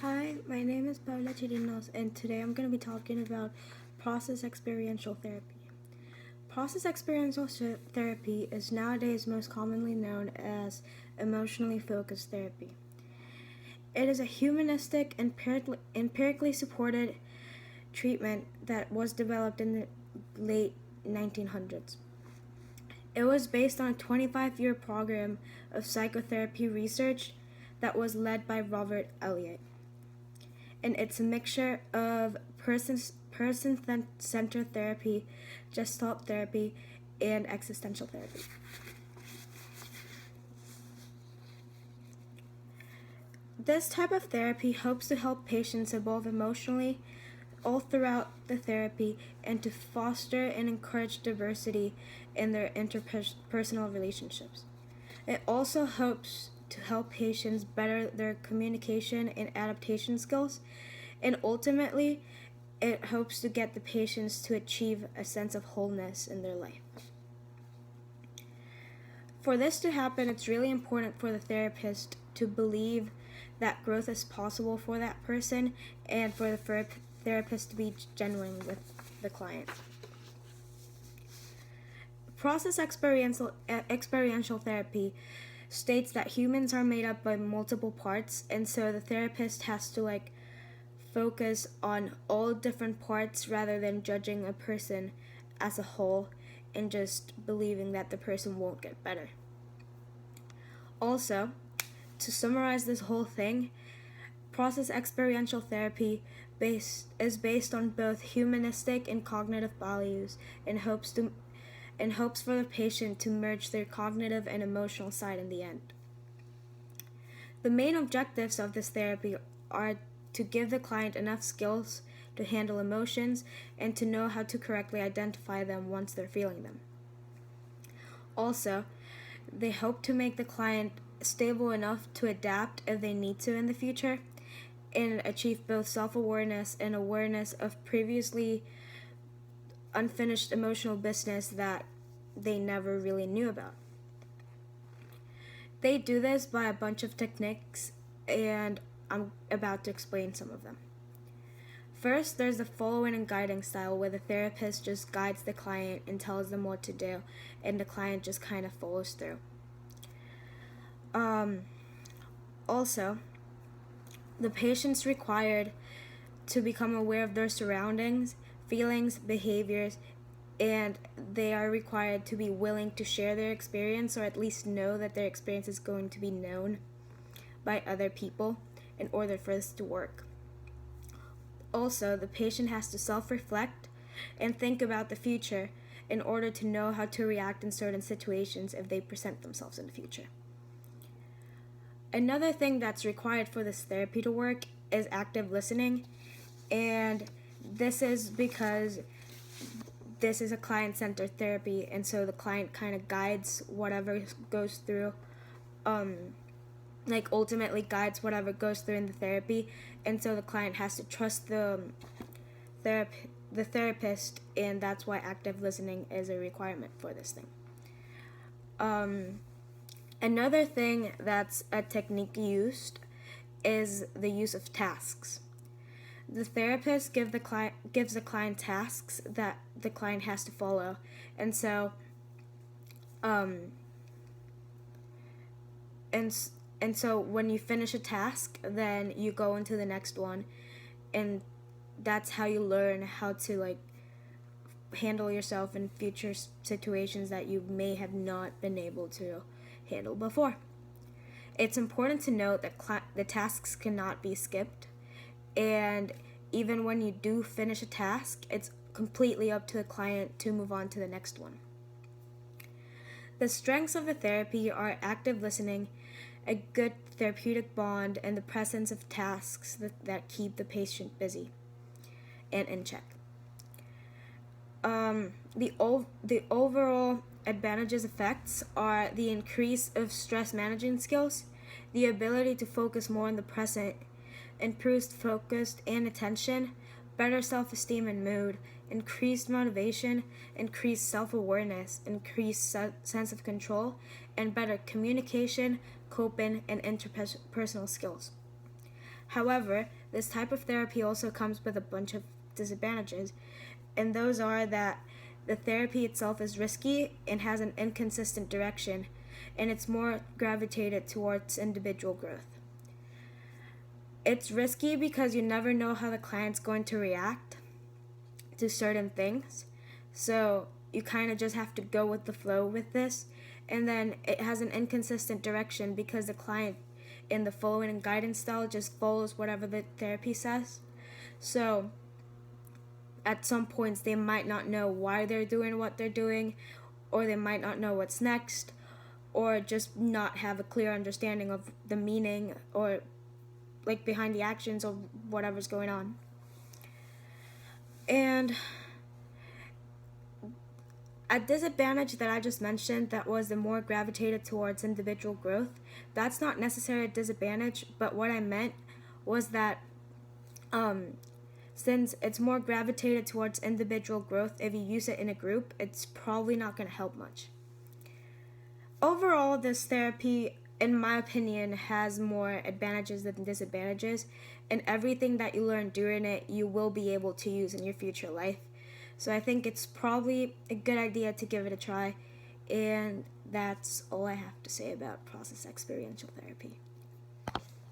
Hi, my name is Paula Chirinos, and today I'm going to be talking about process experiential therapy. Process experiential therapy is nowadays most commonly known as emotionally focused therapy. It is a humanistic, empirically supported treatment that was developed in the late 1900s. It was based on a 25-year program of psychotherapy research that was led by Robert Elliott. And it's a mixture of person-centered therapy, Gestalt therapy, and existential therapy. This type of therapy hopes to help patients evolve emotionally all throughout the therapy and to foster and encourage diversity in their interpersonal relationships. It also hopes to help patients better their communication and adaptation skills, and ultimately, it hopes to get the patients to achieve a sense of wholeness in their life. For this to happen, it's really important for the therapist to believe that growth is possible for that person and for the therapist to be genuine with the client. Process experiential therapy states that humans are made up by multiple parts, and so the therapist has to focus on all different parts rather than judging a person as a whole and just believing that the person won't get better. Also, to summarize this whole thing, process experiential therapy is based on both humanistic and cognitive values and hopes for the patient to merge their cognitive and emotional side in the end. The main objectives of this therapy are to give the client enough skills to handle emotions and to know how to correctly identify them once they're feeling them. Also, they hope to make the client stable enough to adapt if they need to in the future and achieve both self-awareness and awareness of previously unfinished emotional business that they never really knew about. They do this by a bunch of techniques, and I'm about to explain some of them. First, there's the following and guiding style, where the therapist just guides the client and tells them what to do, and the client just kind of follows through. Also, the patient's required to become aware of their surroundings, feelings, behaviors, and they are required to be willing to share their experience, or at least know that their experience is going to be known by other people in order for this to work. Also, the patient has to self-reflect and think about the future in order to know how to react in certain situations if they present themselves in the future. Another thing that's required for this therapy to work is active listening, and this is because this is a client-centered therapy, and so the client kind of guides whatever goes through, ultimately guides whatever goes through in the therapy, and so the client has to trust the therapist, and that's why active listening is a requirement for this thing. Another thing that's a technique used is the use of tasks. The therapist gives the client tasks that the client has to follow, and so when you finish a task, then you go into the next one, and that's how you learn how to handle yourself in future situations that you may have not been able to handle before. It's important to note that the tasks cannot be skipped, and even when you do finish a task, it's completely up to the client to move on to the next one. The strengths of the therapy are active listening, a good therapeutic bond, and the presence of tasks that keep the patient busy and in check. The overall advantages effects are the increase of stress management skills, the ability to focus more on the present, improved focus and attention, better self-esteem and mood, increased motivation, increased self-awareness, increased sense of control, and better communication, coping, and interpersonal skills. However, this type of therapy also comes with a bunch of disadvantages, and those are that the therapy itself is risky and has an inconsistent direction, and it's more gravitated towards individual growth. It's risky because you never know how the client's going to react to certain things, so you kind of just have to go with the flow with this. And then it has an inconsistent direction because the client in the following and guidance style just follows whatever the therapy says. So at some points they might not know why they're doing what they're doing, or they might not know what's next, or just not have a clear understanding of the meaning or like behind the actions of whatever's going on. And a disadvantage that I just mentioned, that was the more gravitated towards individual growth, that's not necessarily a disadvantage, but what I meant was that since it's more gravitated towards individual growth, if you use it in a group, it's probably not going to help much. Overall, this therapy, in my opinion, has more advantages than disadvantages, and everything that you learn during it, you will be able to use in your future life. So I think it's probably a good idea to give it a try, and that's all I have to say about process experiential therapy.